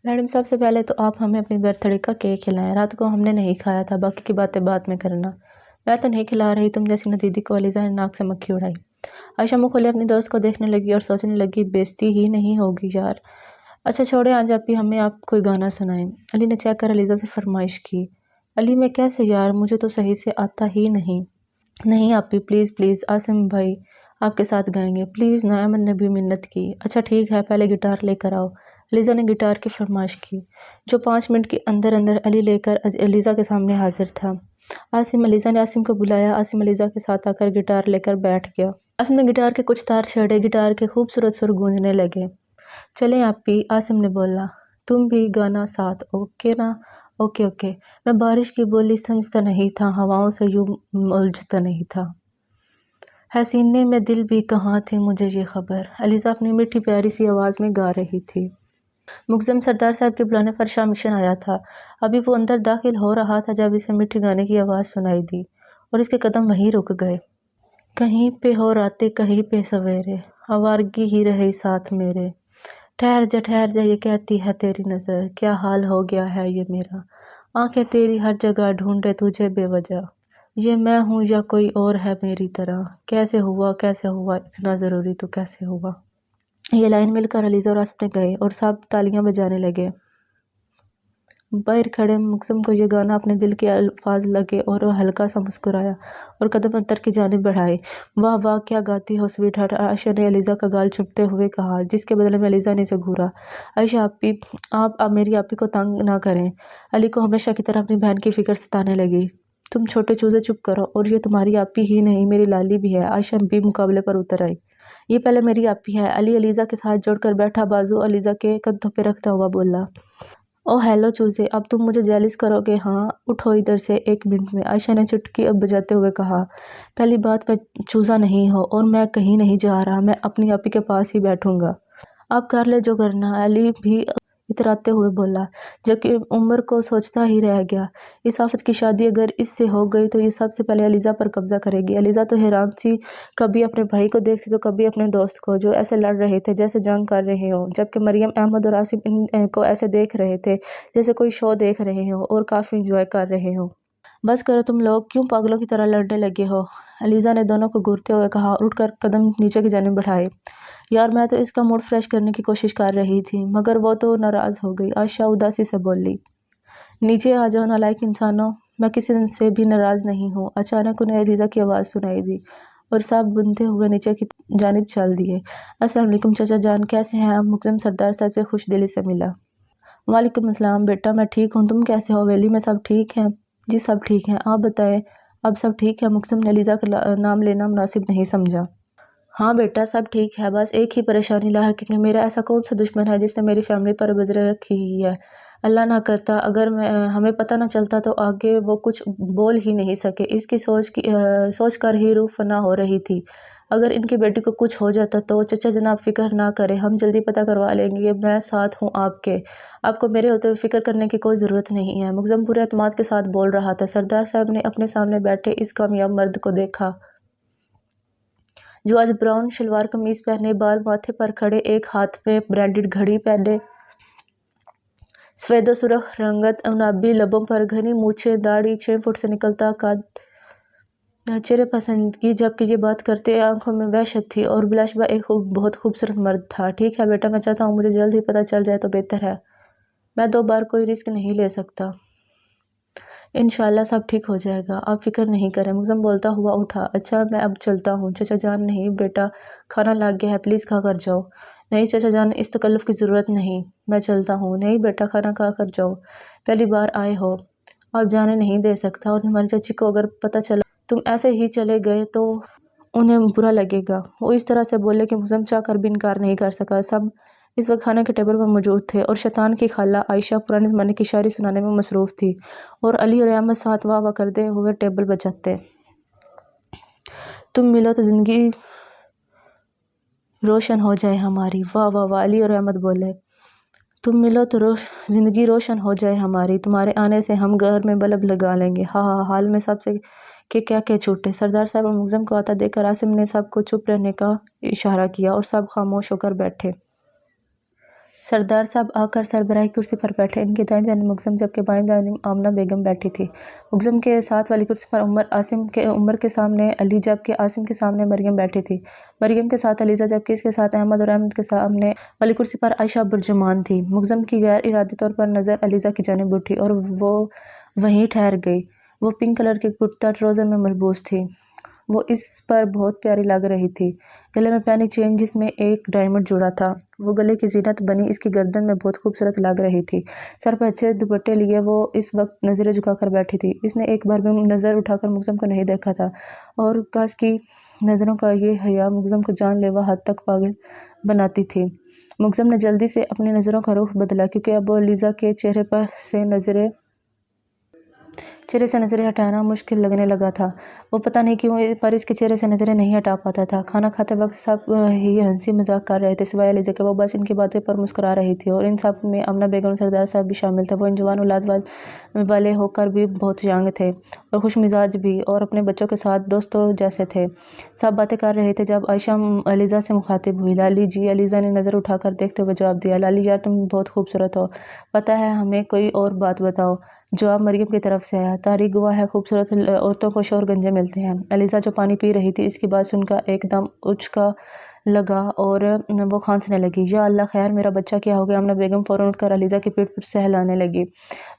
Madam سب سے پہلے تو آپ ہمیں اپنی برتھ ڈے کا کیک کھلائیں، رات کو ہم نے نہیں کھایا تھا، باقی کی باتیں بعد میں کرنا۔ میں تو نہیں کھلا رہی، تم جیسی ندیدی کو علیزہ نے ناک سے مکھی اڑائی۔ عائشہ منہ کھولے اپنی دوست کو دیکھنے لگی اور سوچنے لگی بےزتی ہی نہیں ہوگی یار۔ اچھا چھوڑے، آج آپ ہمیں آپ کوئی گانا سنائیں۔ علی نے چیک کر علیزہ سے فرمائش کی۔ علی میں کیسے یار، مجھے تو صحیح سے آتا ہی نہیں۔ نہیں آپی پلیز پلیز، عاصم بھائی آپ کے ساتھ گائیں گے پلیز نا، ایمن نے بھی منت کی۔ اچھا ٹھیک ہے، پہلے گٹار لے کر آؤ۔ علیزہ نے گٹار کی فرمائش کی، جو 5 منٹ کے اندر اندر علی لے کر علیزہ کے سامنے حاضر تھا۔ علیزہ نے عاصم کو بلایا، عاصم علیزہ کے ساتھ آ کر گٹار لے کر بیٹھ گیا۔ عاصم نے گٹار کے کچھ تار چھیڑے، گٹار کے خوبصورت سر گونجنے لگے۔ چلیں آپی، عاصم نے بولا، تم بھی گانا ساتھ، اوکے نا؟ Okay okay. میں بارش کی بولی سمجھتا نہیں تھا، ہواؤں سے یوں الجھتا نہیں تھا، ہے سینے میں دل بھی کہاں تھی مجھے یہ خبر۔ علیزہ اپنی میٹھی پیاری سی آواز میں گا رہی تھی۔ مقدم سردار صاحب کے بلانے پر شاہ مشن آیا تھا۔ ابھی وہ اندر داخل ہو رہا تھا جب اسے میٹھی گانے کی آواز سنائی دی اور اس کے قدم وہیں رک گئے۔ کہیں پہ ہو راتے کہیں پہ سویرے، آوارگی ہی رہی ساتھ میرے، ٹھہر جا یہ کہتی ہے تیری نظر، کیا حال ہو گیا ہے یہ میرا، آنکھیں تیری ہر جگہ ڈھونڈے تجھے بے وجہ، یہ میں ہوں یا کوئی اور ہے میری طرح، کیسے ہوا اتنا ضروری تو کیسے ہوا۔ یہ لائن مل کر علیزہ اور عاصم نے گئے اور سب تالیاں بجانے لگے۔ باہر کھڑے مقدم کو یہ گانا اپنے دل کے الفاظ لگے اور وہ ہلکا سا مسکرایا اور قدم اندر کی جانب بڑھائے۔ واہ واہ کیا گاتی ہو سویٹ ہارٹ، عائشہ نے علیزہ کا گال چومتے ہوئے کہا، جس کے بدلے میں علیزہ نے اسے گھورا۔ عائشہ آپی، آپ میری آپی کو تنگ نہ کریں۔ علی کو ہمیشہ کی طرح اپنی بہن کی فکر ستانے لگی۔ تم چھوٹے چوزے چپ کرو، اور یہ تمہاری آپی ہی نہیں میری لالی بھی ہے۔ عائشہ بھی مقابلے پر اتر آئی۔ یہ پہلے میری آپی ہے۔ علی علیزہ کے ساتھ جوڑ کر بیٹھا بازو علیزہ کے کندھوں پہ رکھتا ہوا بولا۔ او ہیلو چوزے، اب تم مجھے جیلس کرو گے ہاں؟ اٹھو ادھر سے 1 منٹ میں، عائشہ نے چٹکی بجاتے ہوئے کہا۔ پہلی بات میں چوزا نہیں ہوں اور میں کہیں نہیں جا رہا، میں اپنی آپی کے پاس ہی بیٹھوں گا۔ آپ کر لے جو کرنا ہے، علی بھی اتراتے ہوئے بولا، جبکہ عمر کو سوچتا ہی رہ گیا۔ اس آفت کی شادی اگر اس سے ہو گئی تو یہ سب سے پہلے علیزہ پر قبضہ کرے گی۔ علیزہ تو حیران سی، کبھی اپنے بھائی کو دیکھتی تو کبھی اپنے دوست کو، جو ایسے لڑ رہے تھے جیسے جنگ کر رہے ہوں، جبکہ مریم، احمد اور عاصم ان کو ایسے دیکھ رہے تھے جیسے کوئی شو دیکھ رہے ہوں اور کافی انجوائے کر رہے ہوں۔ بس کرو تم لوگ، کیوں پاگلوں کی طرح لڑنے لگے ہو؟ علیزہ نے دونوں کو گھورتے ہوئے کہا اور اٹھ کر قدم نیچے کی جانب بڑھائے۔ یار میں تو اس کا موڈ فریش کرنے کی کوشش کر رہی تھی، مگر وہ تو ناراض ہو گئی، عائشہ اداسی سے بولی۔ نیچے آ جاؤ نالائق انسانوں، میں کسی سے بھی ناراض نہیں ہوں۔ اچانک انہیں علیزہ کی آواز سنائی دی اور سب بنتے ہوئے نیچے کی جانب چل دیے۔ السلام علیکم چچا جان، کیسے ہیں آپ؟ مقدم سردار صاحب سے خوش دلی سے ملا۔ وعلیکم السلام بیٹا، میں ٹھیک ہوں، تم کیسے ہو؟ ویلی میں سب ٹھیک ہیں؟ جی سب ٹھیک ہیں، آپ بتائیں اب سب ٹھیک ہے؟ مقدم نے علیزہ کا نام لینا مناسب نہیں سمجھا۔ ہاں بیٹا سب ٹھیک ہے، بس ایک ہی پریشانی لاحق ہے کہ میرا ایسا کون سا دشمن ہے جس نے میری فیملی پر بزرے رکھی ہی ہے۔ اللہ نہ کرتا اگر ہمیں پتہ نہ چلتا تو آگے وہ کچھ بول ہی نہیں سکے۔ اس کی سوچ کر ہی روح فنا ہو رہی تھی۔ اگر ان کی بیٹی کو کچھ ہو جاتا تو چچا جناب فکر نہ کریں، ہم جلدی پتہ کروا لیں گے، میں ساتھ ہوں آپ کے، آپ کو میرے ہوتے ہوئے فکر کرنے کی کوئی ضرورت نہیں ہے۔ مقدم پورے اعتماد کے ساتھ بول رہا تھا۔ سردار صاحب نے اپنے سامنے بیٹھے اس کامیاب مرد کو دیکھا، جو آج براؤن شلوار قمیض پہنے، بال ماتھے پر کھڑے، ایک ہاتھ میں برانڈڈ گھڑی پہنے، سفید و سرخ رنگت، عنابی لبوں پر گھنی مونچھیں، داڑھی 6 فٹ سے نکلتا قد، چہرے پسندگی، جبکہ یہ بات کرتے آنکھوں میں وحشت تھی، اور بلا شبہ ایک بہت خوبصورت مرد تھا۔ ٹھیک ہے بیٹا، میں چاہتا ہوں مجھے جلد ہی پتہ چل جائے تو بہتر ہے، میں 2 بار کوئی رسک نہیں لے سکتا۔ انشاءاللہ سب ٹھیک ہو جائے گا، آپ فکر نہیں کریں۔ مقدم بولتا ہوا اٹھا۔ اچھا میں اب چلتا ہوں چچا جان۔ نہیں بیٹا کھانا لگ گیا ہے، پلیز کھا کر جاؤ۔ نہیں چچا جان، اس تکلف کی ضرورت نہیں، میں چلتا ہوں۔ نہیں بیٹا کھانا کھا کر جاؤ، پہلی بار آئے ہو، آپ جانے نہیں دے سکتا، اور تمہاری چچی کو اگر پتہ چلا تم ایسے ہی چلے گئے تو انہیں برا لگے گا۔ وہ اس طرح سے بولے کہ مقدم چاہ کر بھی انکار نہیں کر سکا۔ سب اس وقت کھانے کے ٹیبل پر موجود تھے اور شیطان کی خالہ عائشہ پرانے زمانے کی شاعری سنانے میں مصروف تھی، اور علی اور احمد ساتھ واہ واہ کرتے ہوئے ٹیبل بجاتے۔ تم ملو تو زندگی روشن ہو جائے ہماری، واہ واہ واہ، علی اور احمد بولے۔ تم ملو تو زندگی روشن ہو جائے ہماری، تمہارے آنے سے ہم گھر میں بلب لگا لیں گے، ہاں ہاں۔ حال میں سب سے کہ کیا کہ چھوٹے سردار صاحب اور مقدم کو آتا دیکھ کر عاصم نے سب کو چپ رہنے کا اشارہ کیا اور سب خاموش ہو کر بیٹھے۔ سردار صاحب آ کر سربراہی کرسی پر بیٹھے۔ ان کے دائیں جانب مقدم جبکہ بائیں جانب آمنہ بیگم بیٹھی تھی۔ مقدم کے ساتھ والی کرسی پر عمر کے سامنے علی جبکہ عاصم کے سامنے مریم بیٹھی تھی۔ مریم کے ساتھ علیزہ جبکہ اس کے ساتھ احمد اور احمد کے سامنے والی کرسی پر عائشہ برجمان تھی۔ مقدم کی غیر ارادی طور پر نظر علیزہ کی جانب اٹھی اور وہ وہیں ٹھہر گئی۔ وہ پنک کلر کے کرتا ٹراؤزر میں ملبوس تھی۔ وہ اس پر بہت پیاری لگ رہی تھی۔ گلے میں پہنی چین جس میں ایک ڈائمنڈ جڑا تھا وہ گلے کی زینت بنی اس کی گردن میں بہت خوبصورت لگ رہی تھی۔ سر پر اچھے دوپٹے لیے وہ اس وقت نظریں جھکا کر بیٹھی تھی۔ اس نے ایک بار بھی نظر اٹھا کر مقدم کو نہیں دیکھا تھا اور کاش کی نظروں کا یہ حیا مقدم کو جان لیوا حد تک پاگل بناتی تھی۔ مقدم نے جلدی سے اپنی نظروں کا رخ بدلا کیونکہ اب علیزہ کے چہرے سے نظریں ہٹانا مشکل لگنے لگا تھا۔ وہ پتہ نہیں کیوں پر اس کے چہرے سے نظریں نہیں ہٹا پاتا تھا۔ کھانا کھاتے وقت سب ہی ہنسی مذاق کر رہے تھے سوائے علیزہ کے۔ وہ بس ان کی باتیں پر مسکرا رہی تھی اور ان سب میں آمنہ بیگم اور سردار صاحب بھی شامل تھے۔ وہ ان جوان اولاد والے ہو کر بھی بہت ینگ تھے اور خوش مزاج بھی اور اپنے بچوں کے ساتھ دوستوں جیسے تھے۔ سب باتیں کر رہے تھے جب عائشہ علیزہ سے مخاطب ہوئی۔ لالی جی۔ علیزہ نے نظر اٹھا کر دیکھتے ہوئے جواب دیا۔ لالی یار تم بہت خوبصورت ہو۔ پتہ ہے ہمیں کوئی اور بات بتاؤ۔ جواب مریم کی طرف سے آیا۔ تاریخ گواہ ہے خوبصورت عورتوں کو شور گنجے ملتے ہیں۔ علیزہ جو پانی پی رہی تھی اس کی بات سن کر ایک دم اچکا لگا اور وہ کھانسنے لگی۔ یا اللہ خیر میرا بچہ کیا ہو گیا؟ آمنہ بیگم فوراً اٹھ کر علیزہ کی پیٹھ پر سہلانے لگی۔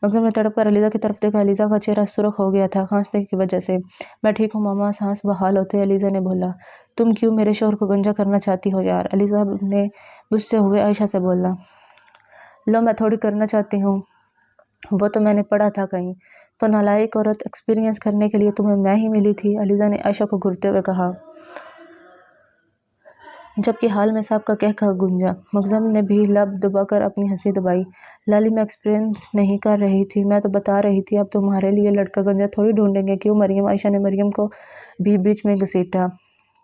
مقدم نے تڑپ کر علیزہ کی طرف دیکھا۔ علیزہ کا چہرہ سرخ ہو گیا تھا کھانسنے کی وجہ سے۔ میں ٹھیک ہوں ماما سانس بحال ہوتے علیزہ نے بولا۔ تم کیوں میرے شوہر کو گنجا کرنا چاہتی ہو یار؟ علیزہ نے غصے ہوئے عائشہ سے بولا۔ لو میں تھوڑی کرنا چاہتی ہوں، وہ تو میں نے پڑھا تھا کہیں۔ تو نالائق عورت ایکسپیرینس کرنے کے لیے تمہیں میں ہی ملی تھی، علیزہ نے عائشہ کو گھورتے ہوئے کہا، جبکہ حال میں سب کا کہکہا گونجا۔ مقدم نے بھی لب دبا کر اپنی ہنسی دبائی۔ لالی میں ایکسپیرینس نہیں کر رہی تھی، میں تو بتا رہی تھی اب تمہارے لیے لڑکا گنجا تھوڑی ڈھونڈیں گے کیوں مریم؟ عائشہ نے مریم کو بھی بیچ میں گھسیٹا۔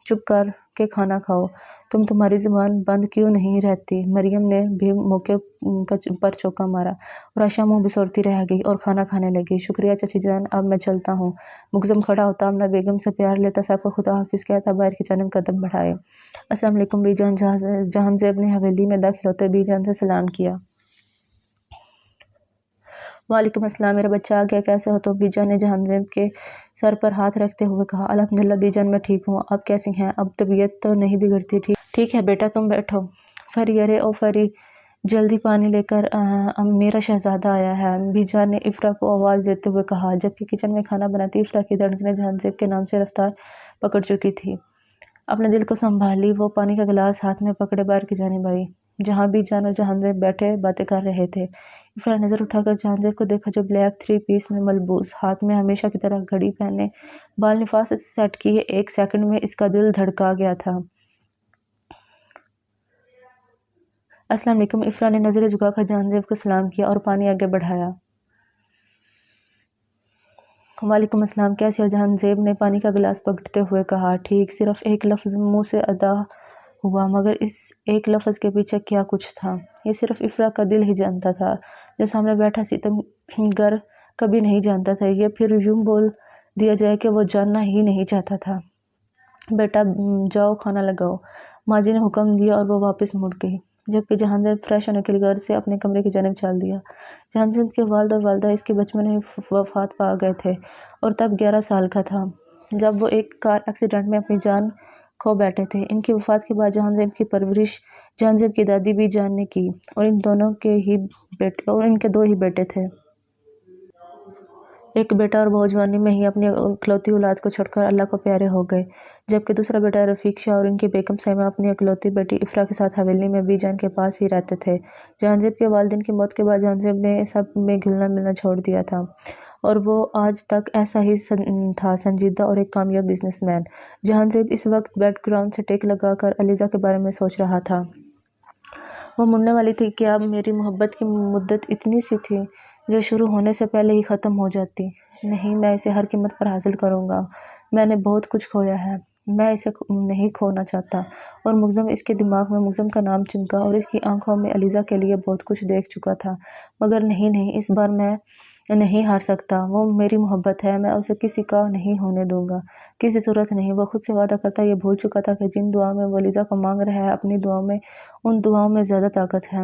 چپ کر کے کھانا کھاؤ، تمہاری زبان بند کیوں نہیں رہتی؟ مریم نے بھی موقع پر چوکا مارا اور عائشہ منہ بسورتی رہ گئی اور کھانا کھانے لگی۔ شکریہ چچی جان، اب میں چلتا ہوں۔ مقدم کھڑا ہوتا آمنہ بیگم سے پیار لیتا سب کو خدا حافظ کہتا باہر کی جانب قدم بڑھائے۔ السلام علیکم بی جان۔ جہانزیب نے حویلی میں داخل ہوتے بی جان سے سلام کیا۔ وعلیکم السلام، میرا بچہ آ گیا، کیسے ہو؟ تو بی جان نے جہانزیب کے سر پر ہاتھ رکھتے ہوئے کہا، الحمدللہ بی جان میں ٹھیک ہوں، آپ کیسی ہیں؟ اب طبیعت تو نہیں بگڑتی؟ ٹھیک ہے بیٹا تم بیٹھو۔ فری ارے او فری، جلدی پانی لے کر میرا شہزادہ آیا ہے، بی جان نے افرا کو آواز دیتے ہوئے کہا، جبکہ کچن میں کھانا بناتی افرا کی دھڑکنیں جہانزیب کے نام سے رفتار پکڑ چکی تھی۔ اپنے دل کو سنبھالی وہ پانی کا گلاس ہاتھ میں پکڑے باہر کی جانب آئی جہاں بی جان اور جہانزیب بیٹھے باتیں کر رہے تھے۔ افرا نظر اٹھا کر جہانزیب کو دیکھا جو بلیک 3 پیس میں ملبوس، ہاتھ میں ہمیشہ کی طرح گھڑی پہنے، بال نفاست سے سیٹ کیے۔ ایک سیکنڈ میں اس کا دل دھڑکا گیا تھا۔ السلام علیکم، افرا نے نظریں جھکا کر جہانزیب کو سلام کیا اور پانی آگے بڑھایا۔ وعلیکم السلام، کیسے ہو؟ جہانزیب نے پانی کا گلاس پکڑتے ہوئے کہا، ٹھیک۔ صرف ایک لفظ منہ سے ادا ہوا مگر اس ایک لفظ کے پیچھے کیا کچھ تھا یہ صرف افرا کا دل ہی جانتا تھا۔ جو سامنے بیٹھا ستم گر کبھی نہیں جانتا تھا، یہ پھر یوں بول دیا جائے کہ وہ جاننا ہی نہیں چاہتا تھا۔ بیٹا جاؤ کھانا لگاؤ، ماں جی نے حکم دیا اور وہ واپس مڑ گئی جبکہ جہانزیب فریش ہونے کے لیے غرض سے اپنے کمرے کی جانب چل دیا۔ جہانزیب کے والد اور والدہ اس کے بچپن میں وفات پا گئے تھے اور تب 11 سال کا تھا جب وہ ایک کار ایکسیڈنٹ میں اپنی جان کھو بیٹھے تھے۔ ان کی وفات کے بعد جہانزیب کی پرورش جہانزیب کی دادی بی جان نے کی اور ان کے 2 ہی بیٹے تھے۔ ایک بیٹا اور بہو جوانی میں ہی اپنی اکلوتی اولاد کو چھوڑ کر اللہ کو پیارے ہو گئے جبکہ دوسرا بیٹا رفیق شاہ اور ان کی بیگم صاحبہ اپنی اکلوتی بیٹی افرا کے ساتھ حویلی میں بی جان کے پاس ہی رہتے تھے۔ جہانزیب کے والدین کی موت کے بعد جہانزیب نے سب میں گھلنا ملنا چھوڑ دیا تھا اور وہ آج تک ایسا ہی تھا، سنجیدہ اور ایک کامیاب بزنس مین۔ جہانزیب اس وقت بیک گراؤنڈ سے ٹیک لگا کر علیزہ کے بارے میں سوچ رہا تھا۔ وہ مرنے والی تھی کہ اب میری محبت کی مدت اتنی سی تھی جو شروع ہونے سے پہلے ہی ختم ہو جاتی۔ نہیں، میں اسے ہر قیمت پر حاصل کروں گا۔ میں نے بہت کچھ کھویا ہے، میں اسے نہیں کھونا چاہتا۔ اور مقدم اس کے دماغ میں مقدم کا نام چمکا اور اس کی آنکھوں میں علیزہ کے لیے بہت کچھ دیکھ چکا تھا مگر نہیں، اس بار میں نہیں ہار سکتا۔ وہ میری محبت ہے، میں اسے کسی کا نہیں ہونے دوں گا، کسی صورت نہیں۔ وہ خود سے وعدہ کرتا یہ بھول چکا تھا کہ جن دعاؤں میں وہ علیزہ کو مانگ رہا ہے اپنی دعاؤں میں ان دعاؤں میں زیادہ طاقت ہے۔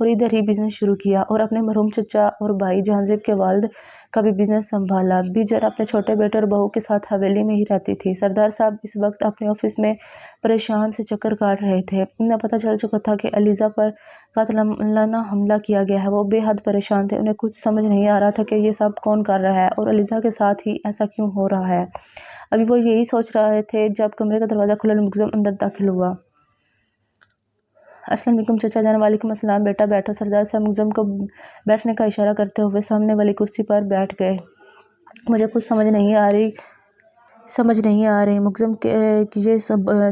اور ادھر ہی بزنس شروع کیا اور اپنے مرحوم چچا اور بھائی جہانزیب کے والد کا بھی بزنس سنبھالا۔ بیجر اپنے چھوٹے بیٹے اور بہو کے ساتھ حویلی میں ہی رہتی تھی۔ سردار صاحب اس وقت اپنے آفس میں پریشان سے چکر کاٹ رہے تھے۔ انہیں پتہ چل چکا تھا کہ علیزہ پر قاتلانہ حملہ کیا گیا ہے۔ وہ بے حد پریشان تھے۔ انہیں کچھ سمجھ نہیں آ رہا تھا کہ یہ سب کون کر رہا ہے اور علیزہ کے ساتھ ہی ایسا کیوں ہو رہا ہے۔ ابھی وہ یہی سوچ رہے تھے جب کمرے کا دروازہ کھلا اور مگزم اندر داخل ہوا۔ السلام علیکم چچا جان۔ وعلیکم السلام بیٹا بیٹھو۔ سردار صاحب مگزم کو بیٹھنے کا اشارہ کرتے ہوئے سامنے والی کرسی پر بیٹھ گئے۔ مجھے کچھ سمجھ نہیں آ رہی مگزم یہ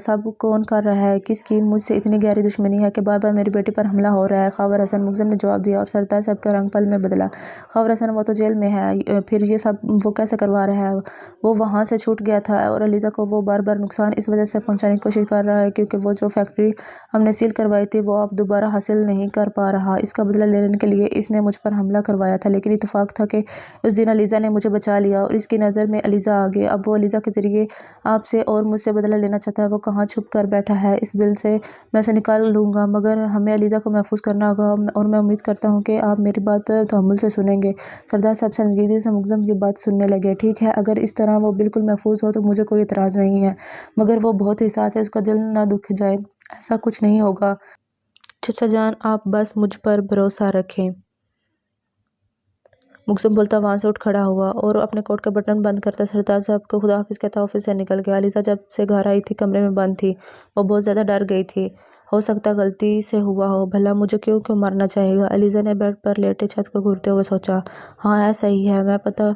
سب کون کر رہا ہے؟ کس کی مجھ سے اتنی گہری دشمنی ہے کہ بار بار میری بیٹی پر حملہ ہو رہا ہے؟ خاور حسن، مگزم نے جواب دیا اور سردار صاحب کا رنگ پل میں بدلا۔ خاور حسن، وہ تو جیل میں ہے، پھر یہ سب وہ کیسے کروا رہا ہے؟ وہ وہاں سے چھوٹ گیا تھا اور علیزہ کو وہ بار بار نقصان اس وجہ سے پہنچانے کی کوشش کر رہا ہے کیونکہ وہ جو فیکٹری ہم نے سیل کروائی تھی وہ اب دوبارہ حاصل نہیں کر پا رہا۔ اس کا بدلہ لینے کے لیے اس نے مجھ پر حملہ کروایا تھا، لیکن اتفاق تھا کہ اس دن علیزہ نے مجھے بچا لیا اور اس کی نظر میں علیزہ آ گئی۔ اب وہ علیزہ کے ذریعے آپ سے اور مجھ سے بدلہ لینا چاہتا ہے۔ وہ کہاں چھپ کر بیٹھا ہے؟ اس بل سے میں اسے نکال لوں گا، مگر ہمیں علیزہ کو محفوظ کرنا ہوگا اور میں امید کرتا ہوں کہ آپ میری بات تحمل سے سنیں گے۔ سردار صاحب سنجیدگی سے مگزم کی بات سننے لگے۔ ٹھیک ہے، اگر اس طرح وہ بالکل محفوظ ہو تو مجھے کوئی اعتراض نہیں ہے، مگر وہ بہت حساس ہے، اس کا دل نہ دکھ جائے۔ ایسا کچھ نہیں ہوگا چچا جان، آپ بس مجھ پر بھروسہ رکھیں۔ مگزم بولتا وہاں سے اٹھ کھڑا ہوا اور اپنے کوٹ کا بٹن بند کرتا سردار صاحب کو خدا حافظ کہتا آفس سے نکل گیا۔ علیزہ جب سے گھر آئی تھی کمرے میں بند تھی۔ وہ بہت زیادہ ڈر گئی تھی۔ ہو سکتا غلطی سے ہوا ہو، بھلا مجھے کیوں مارنا چاہے گا؟ علیزہ نے بیڈ پر لیٹے چھت کو گھورتے ہوئے سوچا۔ ہاں ایسا ہی ہے، میں پتہ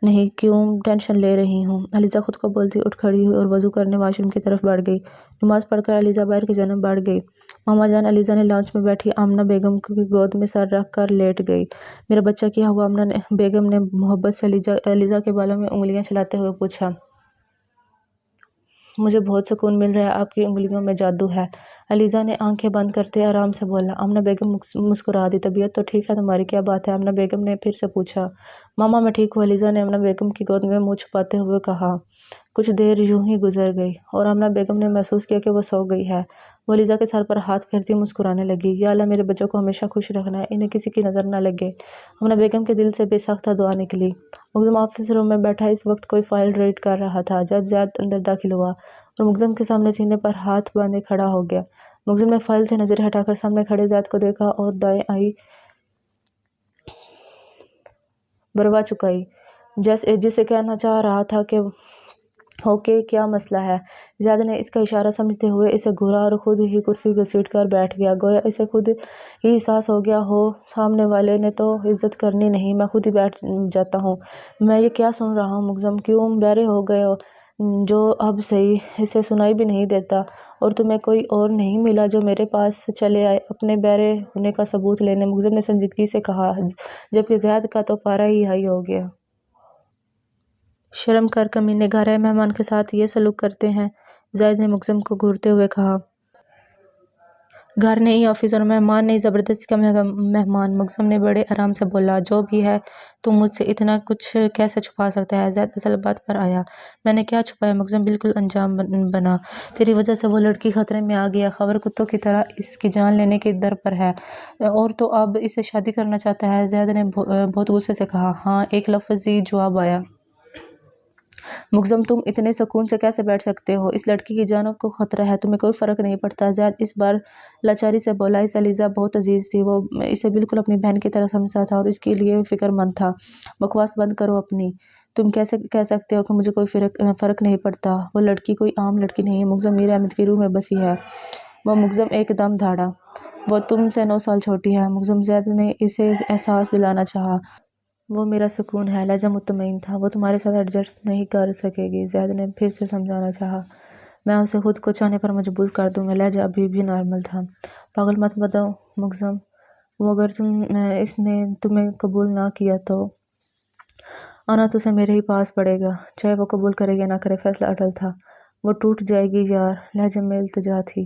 نہیں کیوں ٹینشن لے رہی ہوں۔ علیزہ خود کو بولتی اٹھ کھڑی ہوئی اور وضو کرنے واش روم کی طرف بڑھ گئی۔ نماز پڑھ کر علیزہ باہر کی جانب بڑھ گئی۔ ماما جان، علیزہ نے لاؤنج میں بیٹھی آمنہ بیگم کی گود میں سر رکھ کر لیٹ گئی۔ میرا بچہ کیا ہوا؟ آمنہ بیگم نے محبت سے علیزہ کے بالوں میں انگلیاں چلاتے ہوئے پوچھا۔ مجھے بہت سکون مل رہا ہے، آپ کی انگلیوں میں جادو ہے، علیزہ نے آنکھیں بند کرتے آرام سے بولا۔ آمنہ بیگم مسکرا دی۔ طبیعت تو ٹھیک ہے تمہاری، کیا بات ہے؟ آمنہ بیگم نے پھر سے پوچھا۔ ماما میں ٹھیک ہوں، علیزہ نے آمنہ بیگم کی گود میں منہ چھپاتے ہوئے کہا۔ کچھ دیر یوں ہی گزر گئی اور آمنہ بیگم نے محسوس کیا کہ وہ سو گئی ہے۔ وہ علیزہ کے سر پر ہاتھ پھیرتی مسکرانے لگی۔ یا اللہ میرے بچوں کو ہمیشہ خوش رکھنا، انہیں کسی کی نظر نہ لگے۔ آمنہ بیگم کے دل سے بے ساختہ دعا نکلی۔ مگزم آفس روم میں بیٹھا اس وقت کوئی فائل ریڈ کر رہا تھا جب زید اندر داخل ہوا اور مگزم کے سامنے سینے پر ہاتھ باندھے کھڑا ہو گیا۔ مگزم نے فائل سے نظر ہٹا کر سامنے کھڑے زید کو دیکھا اور دائیں آئی بروا چکائی، جسے کہنا چاہ رہا تھا کہ کیا مسئلہ ہے؟ زید نے اس کا اشارہ سمجھتے ہوئے اسے گھورا اور خود ہی کرسی گھسیٹ کر بیٹھ گیا، گویا اسے خود ہی احساس ہو گیا ہو سامنے والے نے تو عزت کرنی نہیں، میں خود ہی بیٹھ جاتا ہوں۔ میں یہ کیا سن رہا ہوں؟ مگزم کیوں بہرے ہو گئے ہو؟ جو اب صحیح اسے سنائی بھی نہیں دیتا، اور تمہیں کوئی اور نہیں ملا جو میرے پاس چلے آئے اپنے بہرے ہونے کا ثبوت لینے؟ مگزم نے سنجیدگی سے کہا، جبکہ زید کا تو پارا ہی ہائی ہو گیا۔ شرم کر کمینے، گھر آئے مہمان کے ساتھ یہ سلوک کرتے ہیں؟ زید نے مگزم کو گھورتے ہوئے کہا۔ گھر نہیں، آفس، اور مہمان نہیں، زبردستی کا مہمان، مگزم نے بڑے آرام سے بولا۔ جو بھی ہے تم مجھ سے اتنا کچھ کیسے چھپا سکتا ہے؟ زید اصل بات پر آیا۔ میں نے کیا چھپایا؟ مگزم بالکل انجام بنا۔ تیری وجہ سے وہ لڑکی خطرے میں آ گیا، خاور کتوں کی طرح اس کی جان لینے کی در پر ہے، اور تو اب اسے شادی کرنا چاہتا ہے؟ زید نے بہت غصے سے کہا۔ ہاں، ایک لفظی جواب آیا۔ مگزم تم اتنے سکون سے کیسے بیٹھ سکتے ہو؟ اس لڑکی کی جان کو خطرہ ہے، تمہیں کوئی فرق نہیں پڑتا؟ زید اس بار لاچاری سے بولا۔ اس علیزہ بہت عزیز تھی، وہ اسے بالکل اپنی بہن کی طرح سمجھتا تھا اور اس کے لیے فکر مند تھا۔ بکواس بند کرو اپنی، تم کیسے کہہ سکتے ہو کہ مجھے کوئی فرق نہیں پڑتا؟ وہ لڑکی کوئی عام لڑکی نہیں ہے، مگزم میر احمد کی روح میں بسی ہے۔ وہ مگزم ایک دم دھاڑا۔ وہ تم سے 9 سال چھوٹی ہے۔ مگزم زید نے اسے احساس دلانا چاہا۔ وہ میرا سکون ہے، لہجہ مطمئن تھا۔ وہ تمہارے ساتھ ایڈجسٹ نہیں کر سکے گی، زید نے پھر سے سمجھانا چاہا۔ میں اسے خود کو چاہنے پر مجبور کر دوں گا، لہجہ ابھی بھی نارمل تھا۔ پاگل مت بنو مگزم، وہ اگر اس نے تمہیں قبول نہ کیا تو آنا تو اسے میرے ہی پاس پڑے گا، چاہے وہ قبول کرے یا نہ کرے، فیصلہ اٹل تھا۔ وہ ٹوٹ جائے گی یار، لہجے میں التجا تھی۔